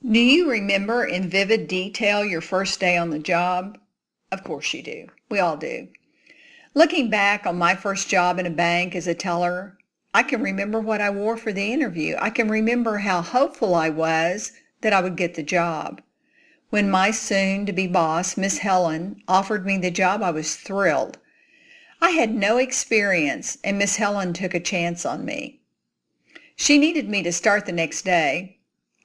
Do you remember in vivid detail your first day on the job? Of course you do. We all do. Looking back on my first job in a bank as a teller, I can remember what I wore for the interview. I can remember how hopeful I was that I would get the job. When my soon-to-be boss, Miss Helen, offered me the job, I was thrilled. I had no experience, and Miss Helen took a chance on me. She needed me to start the next day.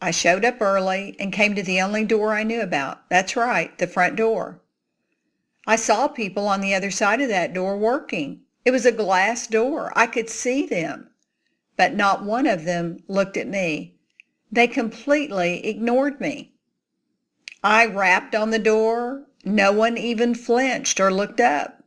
I showed up early and came to the only door I knew about. That's right, the front door. I saw people on the other side of that door working. It was a glass door. I could see them. But not one of them looked at me. They completely ignored me. I rapped on the door. No one even flinched or looked up.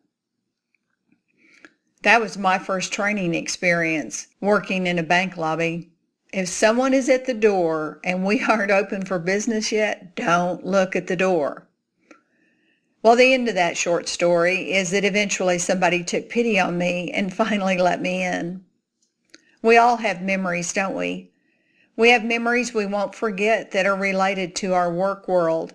That was my first training experience, working in a bank lobby. If someone is at the door and we aren't open for business yet, don't look at the door. Well, the end of that short story is that eventually somebody took pity on me and finally let me in. We all have memories, don't we? We have memories we won't forget that are related to our work world.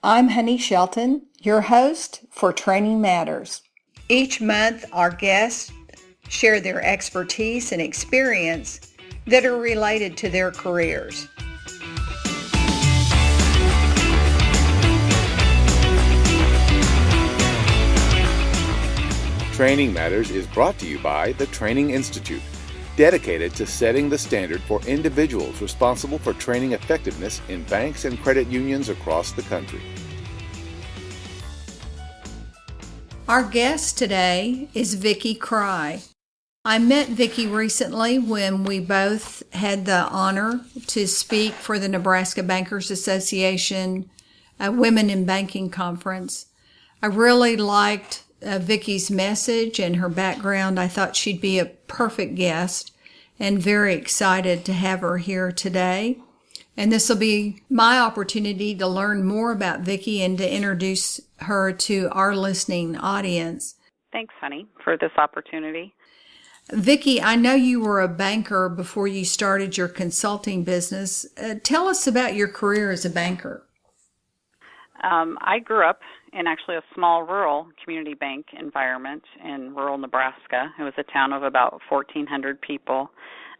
I'm Honey Shelton, your host for Training Matters. Each month, our guests share their expertise and experience that are related to their careers. Training Matters is brought to you by the Training Institute, dedicated to setting the standard for individuals responsible for training effectiveness in banks and credit unions across the country. Our guest today is Vicki Kraai. I met Vicki recently when we both had the honor to speak for the Nebraska Bankers Association Women in Banking Conference. I really liked Vicki's message and her background. I thought she'd be a perfect guest and very excited to have her here today. And this will be my opportunity to learn more about Vicki and to introduce her to our listening audience. Thanks, honey, for this opportunity. Vicki, I know you were a banker before you started your consulting business. Tell us about your career as a banker. I grew up in actually a small rural community bank environment in rural Nebraska. It was a town of about 1,400 people.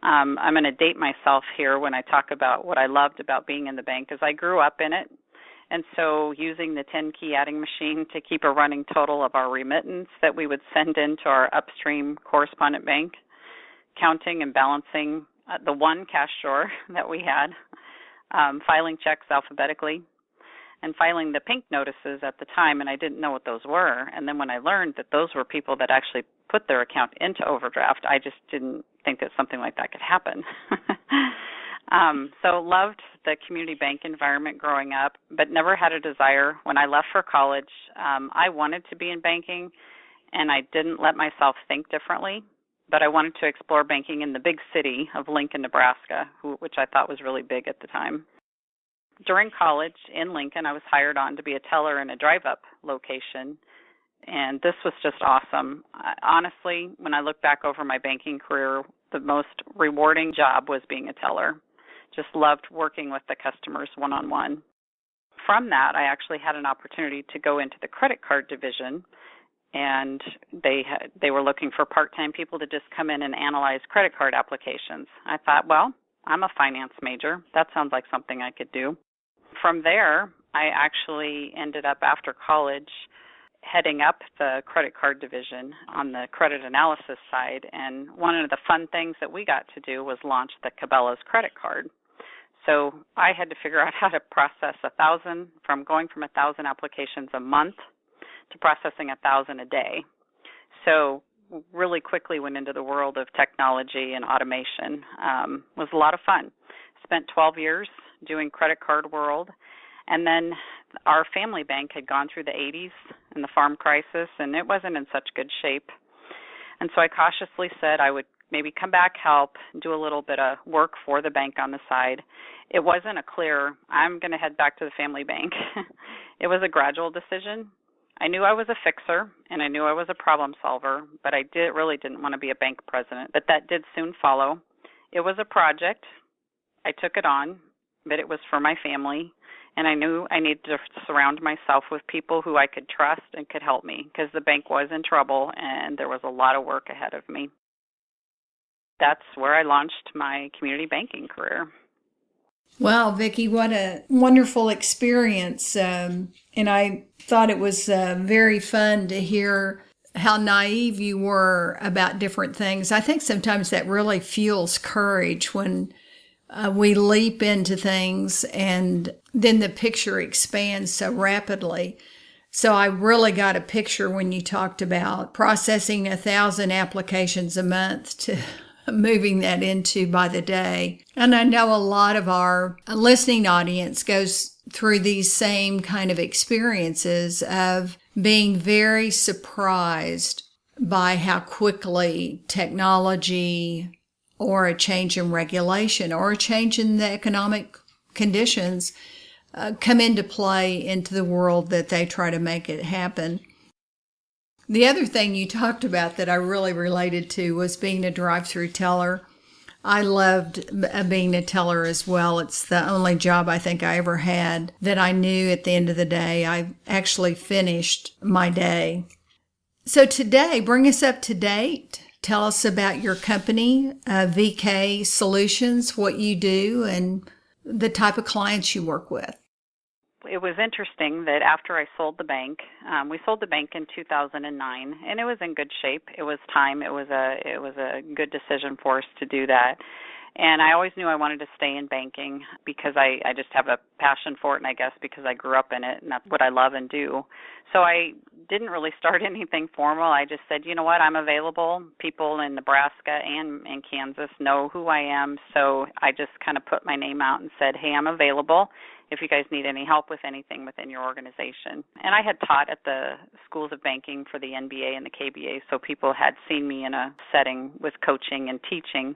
I'm going to date myself here when I talk about what I loved about being in the bank, because I grew up in it. And so using the 10-key adding machine to keep a running total of our remittance that we would send into our upstream correspondent bank, counting and balancing the one cash drawer that we had, filing checks alphabetically, and filing the pink notices at the time, and I didn't know what those were. And then when I learned that those were people that actually put their account into overdraft, I just didn't think that something like that could happen. So loved the community bank environment growing up, but never had a desire. When I left for college, I wanted to be in banking, and I didn't let myself think differently, but I wanted to explore banking in the big city of Lincoln, Nebraska, which I thought was really big at the time. During college in Lincoln, I was hired on to be a teller in a drive-up location, and this was just awesome. Honestly, when I look back over my banking career, the most rewarding job was being a teller. Just loved working with the customers one-on-one. From that, I actually had an opportunity to go into the credit card division, and they were looking for part-time people to just come in and analyze credit card applications. I thought, well, I'm a finance major. That sounds like something I could do. From there, I actually ended up, after college, heading up the credit card division on the credit analysis side. And one of the fun things that we got to do was launch the Cabela's credit card. So I had to figure out how to process 1,000, going from 1,000 applications a month to processing 1,000 a day. So really quickly went into the world of technology and automation. Was a lot of fun. Spent 12 years doing credit card world. And then our family bank had gone through the 80s and the farm crisis, and it wasn't in such good shape. And so I cautiously said I would maybe come back, help, do a little bit of work for the bank on the side. It wasn't a clear, I'm going to head back to the family bank. It was a gradual decision. I knew I was a fixer, and I knew I was a problem solver, but I really didn't want to be a bank president. But that did soon follow. It was a project. I took it on, but it was for my family. And I knew I needed to surround myself with people who I could trust and could help me because the bank was in trouble and there was a lot of work ahead of me. That's where I launched my community banking career. Wow, Vicki, what a wonderful experience. And I thought it was very fun to hear how naive you were about different things. I think sometimes that really fuels courage when we leap into things and then the picture expands so rapidly. So I really got a picture when you talked about processing 1,000 applications a month to moving that into by the day. And I know a lot of our listening audience goes through these same kind of experiences of being very surprised by how quickly technology or a change in regulation or a change in the economic conditions come into play into the world that they try to make it happen. The other thing you talked about that I really related to was being a drive-through teller. I loved being a teller as well. It's the only job I think I ever had that I knew at the end of the day I actually finished my day. So today, bring us up to date. Tell us about your company, VK Solutions, what you do, and the type of clients you work with. It was interesting that after I sold the bank, we sold the bank in 2009, and it was in good shape. It was time. It was a good decision for us to do that. And I always knew I wanted to stay in banking because I just have a passion for it, and I guess because I grew up in it, and that's what I love and do. So I didn't really start anything formal. I just said, you know what, I'm available. People in Nebraska and in Kansas know who I am, so I just kind of put my name out and said, hey, I'm available if you guys need any help with anything within your organization. And I had taught at the schools of banking for the NBA and the KBA, so people had seen me in a setting with coaching and teaching.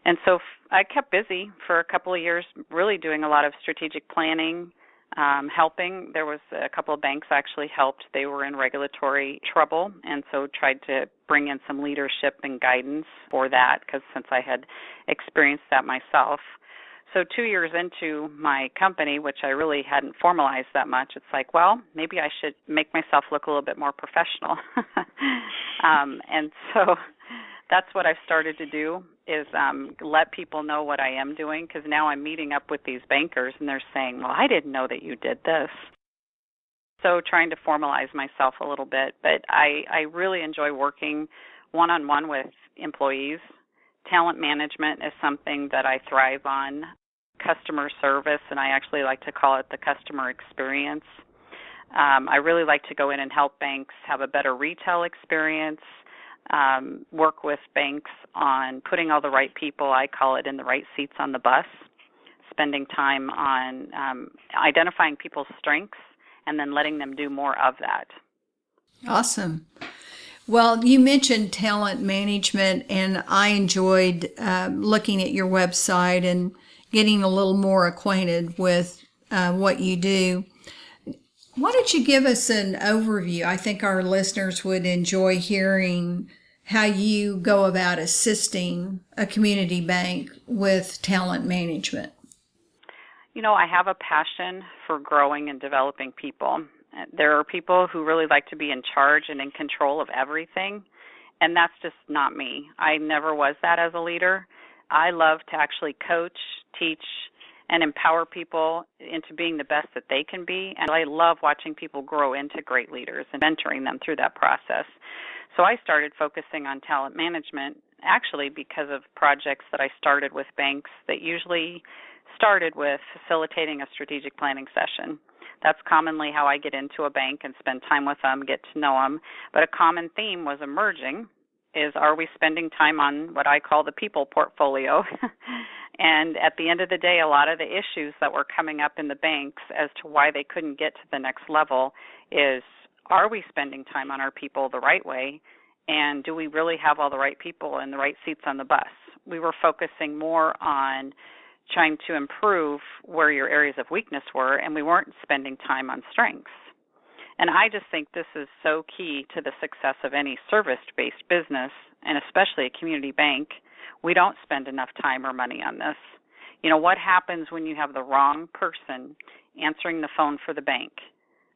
And so I kept busy for a couple of years, really doing a lot of strategic planning, helping. There was a couple of banks I actually helped. They were in regulatory trouble, and so tried to bring in some leadership and guidance for that, because since I had experienced that myself. So 2 years into my company, which I really hadn't formalized that much, it's like, well, maybe I should make myself look a little bit more professional. And so that's what I've started to do is let people know what I am doing, because now I'm meeting up with these bankers and they're saying, well, I didn't know that you did this. So trying to formalize myself a little bit. But I really enjoy working one-on-one with employees. Talent management is something that I thrive on. Customer service, and I actually like to call it the customer experience. I really like to go in and help banks have a better retail experience, work with banks on putting all the right people, I call it, in the right seats on the bus, spending time on identifying people's strengths and then letting them do more of that. Awesome. Well, you mentioned talent management, and I enjoyed looking at your website and getting a little more acquainted with what you do. Why don't you give us an overview? I think our listeners would enjoy hearing how you go about assisting a community bank with talent management. You know, I have a passion for growing and developing people. There are people who really like to be in charge and in control of everything, and that's just not me. I never was that as a leader. I love to actually coach, teach, and empower people into being the best that they can be, and I love watching people grow into great leaders and mentoring them through that process. So I started focusing on talent management actually because of projects that I started with banks that usually started with facilitating a strategic planning session. That's commonly how I get into a bank and spend time with them, get to know them. But a common theme was emerging is, are we spending time on what I call the people portfolio? And at the end of the day, a lot of the issues that were coming up in the banks as to why they couldn't get to the next level is, are we spending time on our people the right way? And do we really have all the right people in the right seats on the bus? We were focusing more on trying to improve where your areas of weakness were, and we weren't spending time on strengths. And I just think this is so key to the success of any service-based business, and especially a community bank. We don't spend enough time or money on this. What happens when you have the wrong person answering the phone for the bank?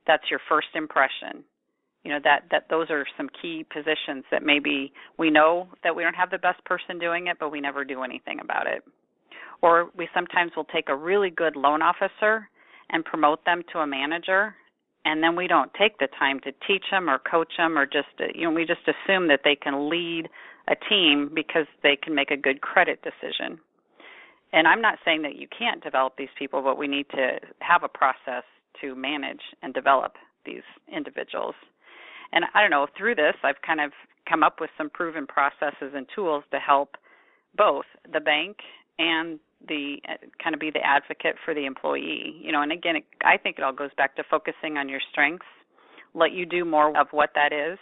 That's your first impression. That those are some key positions that maybe we know that we don't have the best person doing it, but we never do anything about it. Or we sometimes will take a really good loan officer and promote them to a manager, and then we don't take the time to teach them or coach them, or we just assume that they can lead a team because they can make a good credit decision. And I'm not saying that you can't develop these people, but we need to have a process to manage and develop these individuals. And I don't know, through this, I've kind of come up with some proven processes and tools to help both the bank and the kind of be the advocate for the employee. And again, I think it all goes back to focusing on your strengths, let you do more of what that is.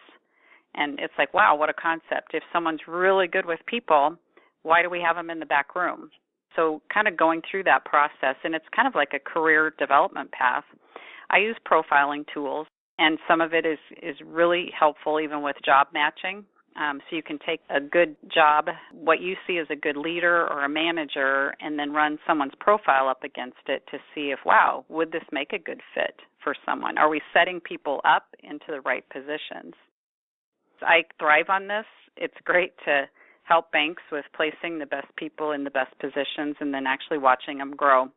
And it's like, wow, what a concept. If someone's really good with people, why do we have them in the back room? So kind of going through that process, and it's kind of like a career development path. I use profiling tools, and some of it is really helpful even with job matching. So you can take a good job, what you see as a good leader or a manager, and then run someone's profile up against it to see if, wow, would this make a good fit for someone? Are we setting people up into the right positions? I thrive on this. It's great to help banks with placing the best people in the best positions and then actually watching them grow.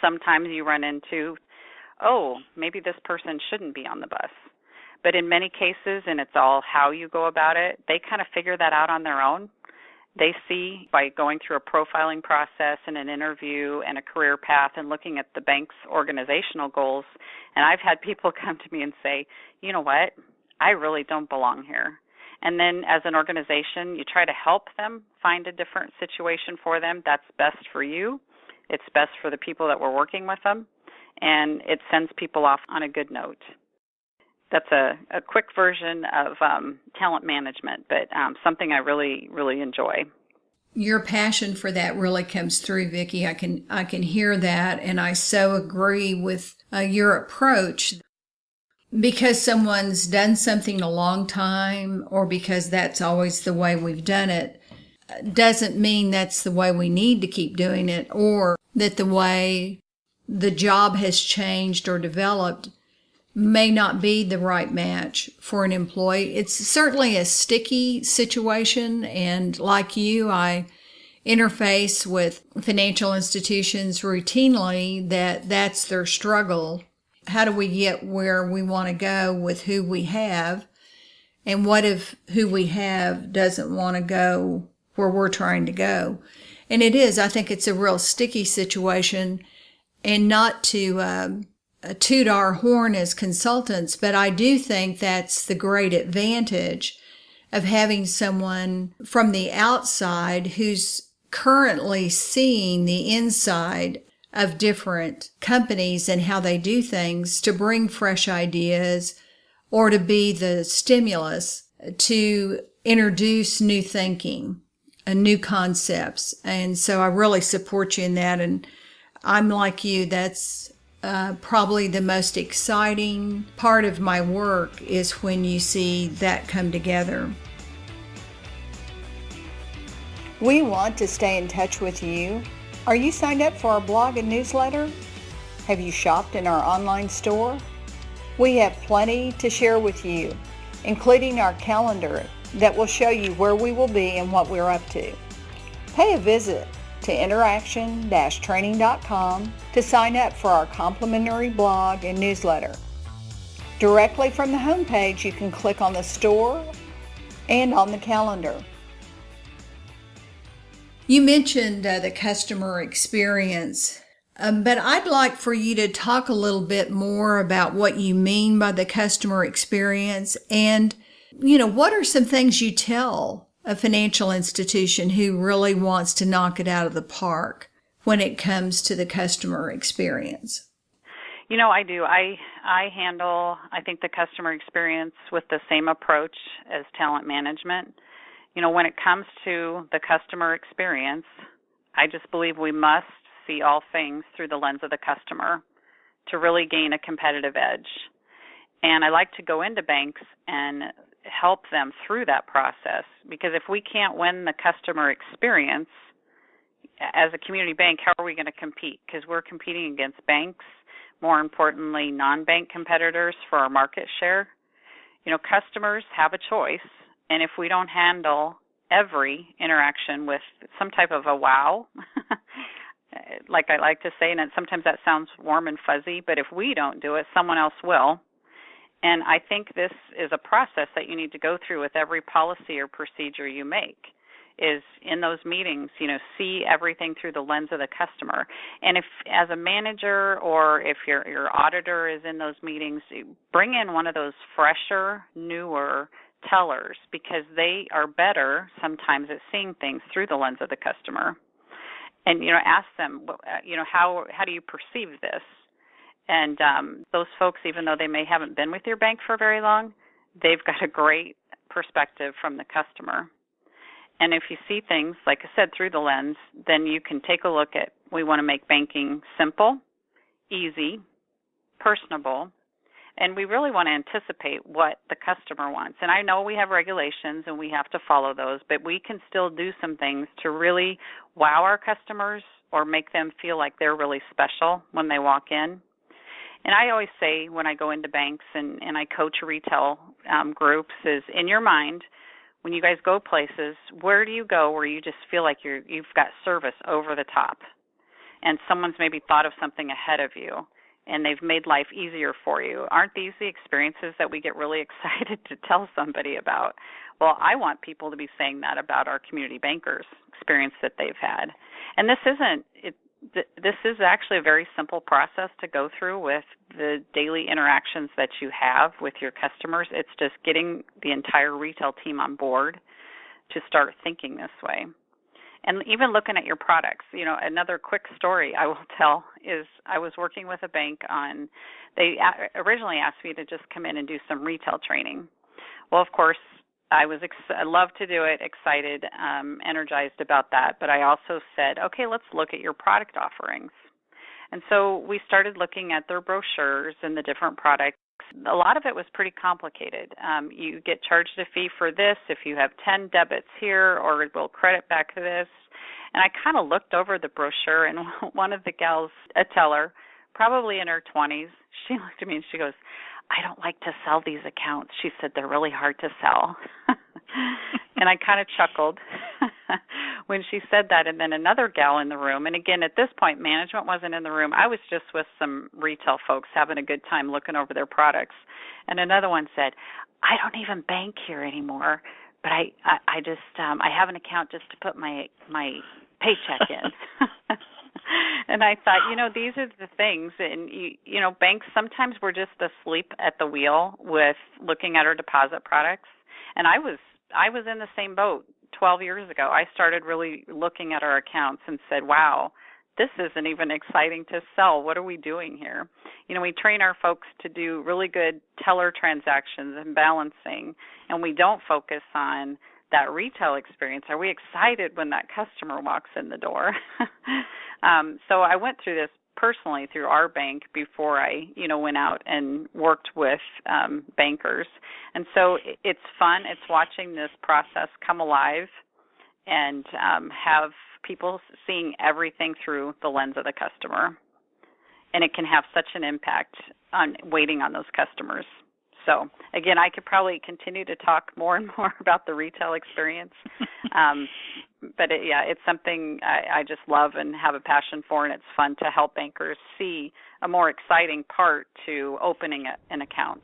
Sometimes you run into, maybe this person shouldn't be on the bus. But in many cases, and it's all how you go about it, they kind of figure that out on their own. They see by going through a profiling process and an interview and a career path and looking at the bank's organizational goals. And I've had people come to me and say, you know what, I really don't belong here. And then as an organization, you try to help them find a different situation for them. That's best for you. It's best for the people that were working with them. And it sends people off on a good note. That's a quick version of talent management, but something I really, really enjoy. Your passion for that really comes through, Vicki. I can hear that, and I so agree with your approach. Because someone's done something a long time, or because that's always the way we've done it, doesn't mean that's the way we need to keep doing it, or that the way the job has changed or developed may not be the right match for an employee. It's certainly a sticky situation, and like you, I interface with financial institutions routinely that's their struggle. How do we get where we want to go with who we have? And what if who we have doesn't want to go where we're trying to go? And I think it's a real sticky situation, and not to toot our horn as consultants, but I do think that's the great advantage of having someone from the outside who's currently seeing the inside of different companies and how they do things, to bring fresh ideas or to be the stimulus to introduce new thinking and new concepts. And so I really support you in that. And I'm like you, that's probably the most exciting part of my work is when you see that come together. We want to stay in touch with you. Are you signed up for our blog and newsletter? Have you shopped in our online store? We have plenty to share with you, including our calendar that will show you where we will be and what we're up to. Pay a visit to interaction-training.com to sign up for our complimentary blog and newsletter. Directly from the homepage, you can click on the store and on the calendar. You mentioned the customer experience, but I'd like for you to talk a little bit more about what you mean by the customer experience, and, what are some things you tell a financial institution who really wants to knock it out of the park when it comes to the customer experience? I do. I handle, I think, the customer experience with the same approach as talent management. When it comes to the customer experience, I just believe we must see all things through the lens of the customer to really gain a competitive edge. And I like to go into banks and help them through that process, because if we can't win the customer experience, as a community bank, how are we going to compete? Because we're competing against banks, more importantly, non-bank competitors for our market share. Customers have a choice, and if we don't handle every interaction with some type of a wow, like I like to say, and sometimes that sounds warm and fuzzy, but if we don't do it, someone else will. And I think this is a process that you need to go through with every policy or procedure you make, is in those meetings, see everything through the lens of the customer. And if as a manager or if your auditor is in those meetings, bring in one of those fresher, newer tellers, because they are better sometimes at seeing things through the lens of the customer. And, ask them, how do you perceive this? And those folks, even though they haven't been with your bank for very long, they've got a great perspective from the customer. And if you see things, like I said, through the lens, then you can take a look at, we want to make banking simple, easy, personable, and we really want to anticipate what the customer wants. And I know we have regulations and we have to follow those, but we can still do some things to really wow our customers or make them feel like they're really special when they walk in. And I always say when I go into banks and I coach retail groups is, in your mind, when you guys go places, where do you go where you just feel like you've got service over the top and someone's maybe thought of something ahead of you and they've made life easier for you? Aren't these the experiences that we get really excited to tell somebody about? Well, I want people to be saying that about our community bankers' experience that they've had. And this is actually a very simple process to go through with the daily interactions that you have with your customers. It's just getting the entire retail team on board to start thinking this way. And even looking at your products, another quick story I will tell is I was working with a bank they originally asked me to just come in and do some retail training. Well, of course, I love to do it, excited, energized about that. But I also said, okay, let's look at your product offerings. And so we started looking at their brochures and the different products. A lot of it was pretty complicated. You get charged a fee for this if you have 10 debits here, or we'll credit back to this. And I kind of looked over the brochure, and one of the gals, a teller, probably in her 20s, she looked at me and she goes, I don't like to sell these accounts. She said they're really hard to sell. And I kind of chuckled when she said that. And then another gal in the room, and again, at this point, management wasn't in the room. I was just with some retail folks having a good time looking over their products. And another one said, I don't even bank here anymore, but I just I have an account just to put my paycheck in. And I thought, these are the things, and banks, sometimes we're just asleep at the wheel with looking at our deposit products. And I was in the same boat 12 years ago. I started really looking at our accounts and said, wow, this isn't even exciting to sell. What are we doing here? We train our folks to do really good teller transactions and balancing, and we don't focus on that retail experience. Are we excited when that customer walks in the door? So I went through this personally through our bank before I, went out and worked with bankers. And so it's fun. It's watching this process come alive and have people seeing everything through the lens of the customer. And it can have such an impact on waiting on those customers. So, again, I could probably continue to talk more and more about the retail experience. But, it's something I just love and have a passion for, and it's fun to help bankers see a more exciting part to opening an account.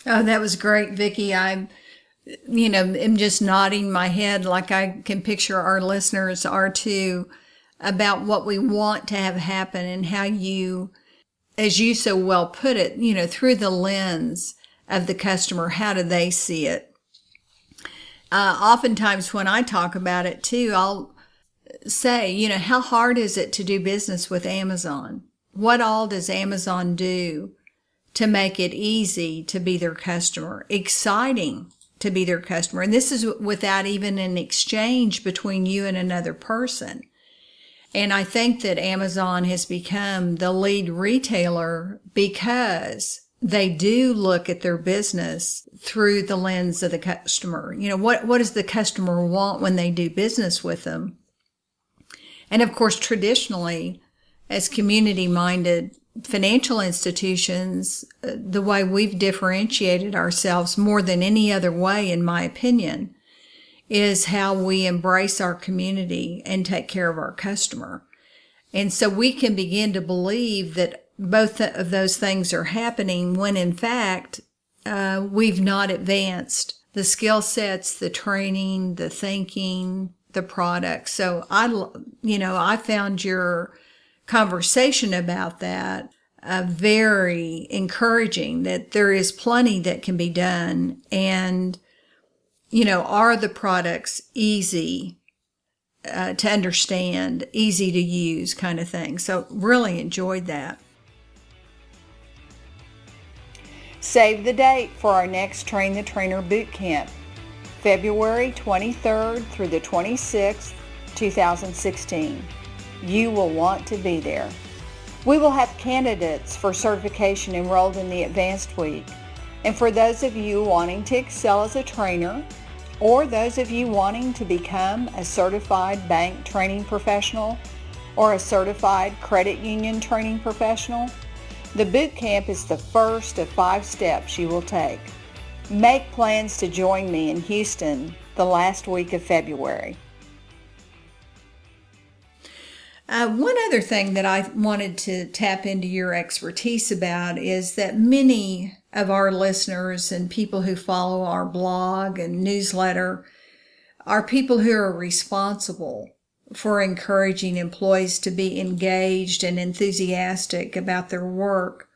Oh, that was great, Vicki. I'm just nodding my head like I can picture our listeners are too, about what we want to have happen and how you, as you so well put it, through the lens of the customer, how do they see it? Oftentimes when I talk about it too, I'll say, how hard is it to do business with Amazon? What all does Amazon do to make it easy to be their customer, exciting to be their customer? And this is without even an exchange between you and another person. And I think that Amazon has become the lead retailer because they do look at their business through the lens of the customer. What does the customer want when they do business with them? And of course, traditionally, as community-minded financial institutions, the way we've differentiated ourselves more than any other way, in my opinion, is how we embrace our community and take care of our customer. And so we can begin to believe that both of those things are happening when in fact we've not advanced the skill sets, the training, the thinking, the product. So I found your conversation about that very encouraging, that there is plenty that can be done. And, are the products easy to understand, easy to use kind of thing. So really enjoyed that. Save the date for our next Train the Trainer boot camp, February 23rd through the 26th, 2016. You will want to be there. We will have candidates for certification enrolled in the Advanced Week. And for those of you wanting to excel as a trainer, or those of you wanting to become a certified bank training professional or a certified credit union training professional, the boot camp is the first of 5 steps you will take. Make plans to join me in Houston the last week of February. One other thing that I wanted to tap into your expertise about is that many of our listeners and people who follow our blog and newsletter are people who are responsible for encouraging employees to be engaged and enthusiastic about their work.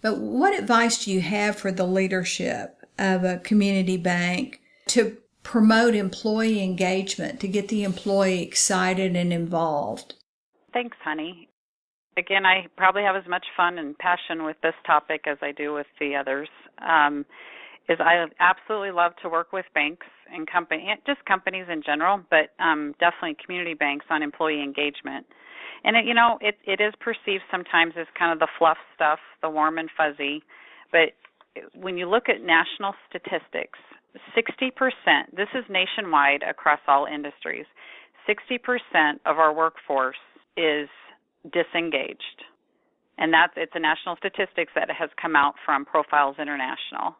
But what advice do you have for the leadership of a community bank to promote employee engagement, to get the employee excited and involved? Thanks, honey. Again, I probably have as much fun and passion with this topic as I do with the others. I absolutely love to work with banks and just companies in general, but definitely community banks on employee engagement. And it is perceived sometimes as kind of the fluff stuff, the warm and fuzzy. But when you look at national statistics, 60%, this is nationwide across all industries, 60% of our workforce is disengaged. And it's a national statistics that has come out from Profiles International.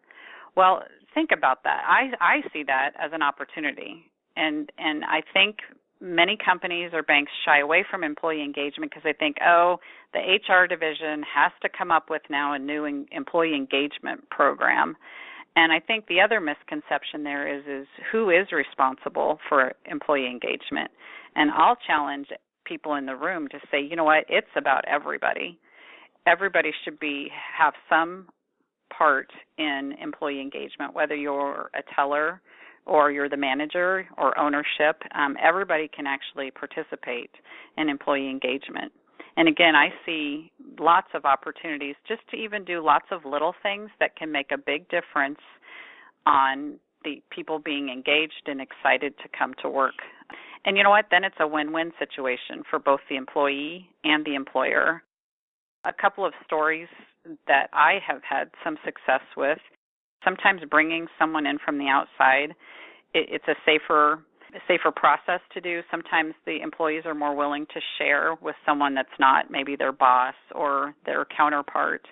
Well, think about that. I see that as an opportunity. And I think many companies or banks shy away from employee engagement because they think, the HR division has to come up with now a new employee engagement program. And I think the other misconception there is who is responsible for employee engagement. And I'll challenge people in the room to say, you know what, it's about everybody. Everybody should have some part in employee engagement, whether you're a teller or you're the manager or ownership. Everybody can actually participate in employee engagement. And again, I see lots of opportunities just to even do lots of little things that can make a big difference on the people being engaged and excited to come to work. And you know what? Then it's a win-win situation for both the employee and the employer. A couple of stories that I have had some success with, sometimes bringing someone in from the outside, it's a safer process to do. Sometimes the employees are more willing to share with someone that's not maybe their boss or their counterpart.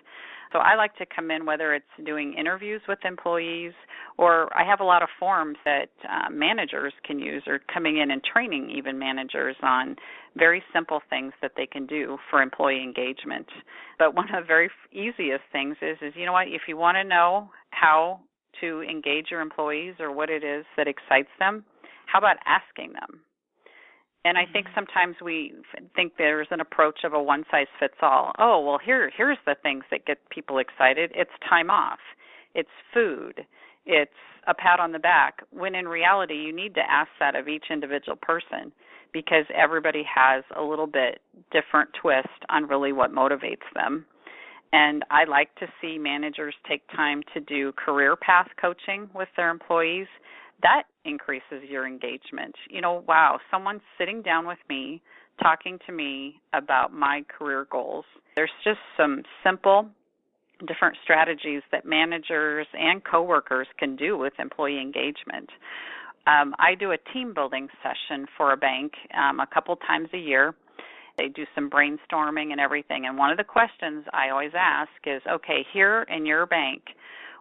So I like to come in, whether it's doing interviews with employees, or I have a lot of forms that managers can use, or coming in and training even managers on very simple things that they can do for employee engagement. But one of the very easiest things is you know what, if you want to know how to engage your employees or what it is that excites them, how about asking them? And I think sometimes we think there's an approach of a one-size-fits-all. Oh, well, here's the things that get people excited. It's time off. It's food. It's a pat on the back. When in reality, you need to ask that of each individual person, because everybody has a little bit different twist on really what motivates them. And I like to see managers take time to do career path coaching with their employees. That increases your engagement. Wow, someone's sitting down with me, talking to me about my career goals. There's just some simple, different strategies that managers and coworkers can do with employee engagement. I do a team building session for a bank a couple times a year. They do some brainstorming and everything. And one of the questions I always ask is, okay, here in your bank,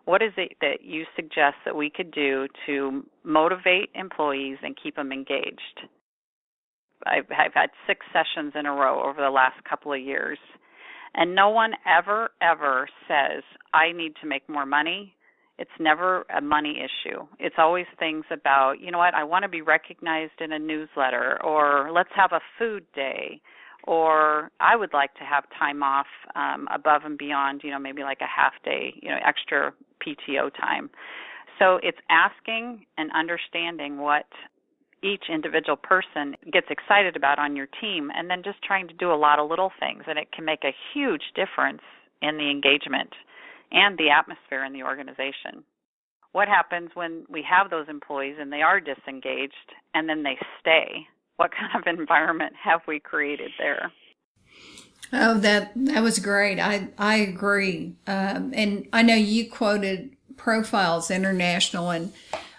what is it that you suggest that we could do to motivate employees and keep them engaged? I've had 6 sessions in a row over the last couple of years. And no one ever says, I need to make more money. It's never a money issue. It's always things about, you know what, I want to be recognized in a newsletter, or let's have a food day, or I would like to have time off above and beyond, maybe like a half day, extra PTO time. So it's asking and understanding what each individual person gets excited about on your team, and then just trying to do a lot of little things, and it can make a huge difference in the engagement and the atmosphere in the organization. What happens when we have those employees and they are disengaged and then they stay? What kind of environment have we created there? Oh, that was great. I agree. And I know you quoted Profiles International, and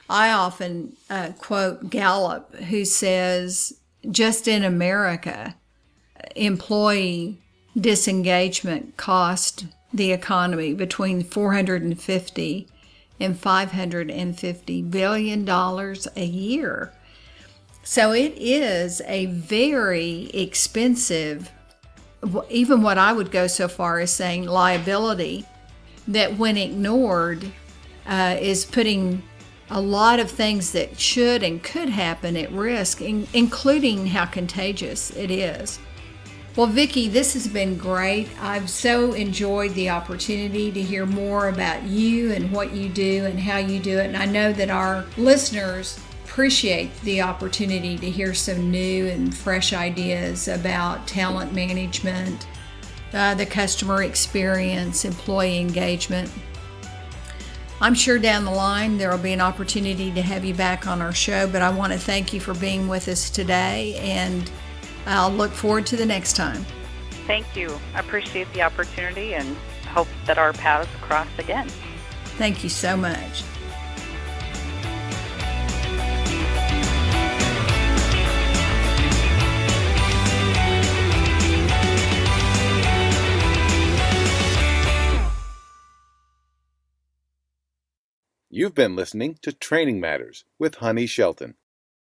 I often quote Gallup, who says, just in America, employee disengagement cost the economy between $450 and $550 billion a year. So it is a very expensive, even what I would go so far as saying liability, that when ignored is putting a lot of things that should and could happen at risk, including how contagious it is. Well, Vicki, this has been great. I've so enjoyed the opportunity to hear more about you and what you do and how you do it. And I know that our listeners appreciate the opportunity to hear some new and fresh ideas about talent management, the customer experience, employee engagement. I'm sure down the line there will be an opportunity to have you back on our show, but I want to thank you for being with us today, and I'll look forward to the next time. Thank you. I appreciate the opportunity and hope that our paths cross again. Thank you so much. You've been listening to Training Matters with Honey Shelton.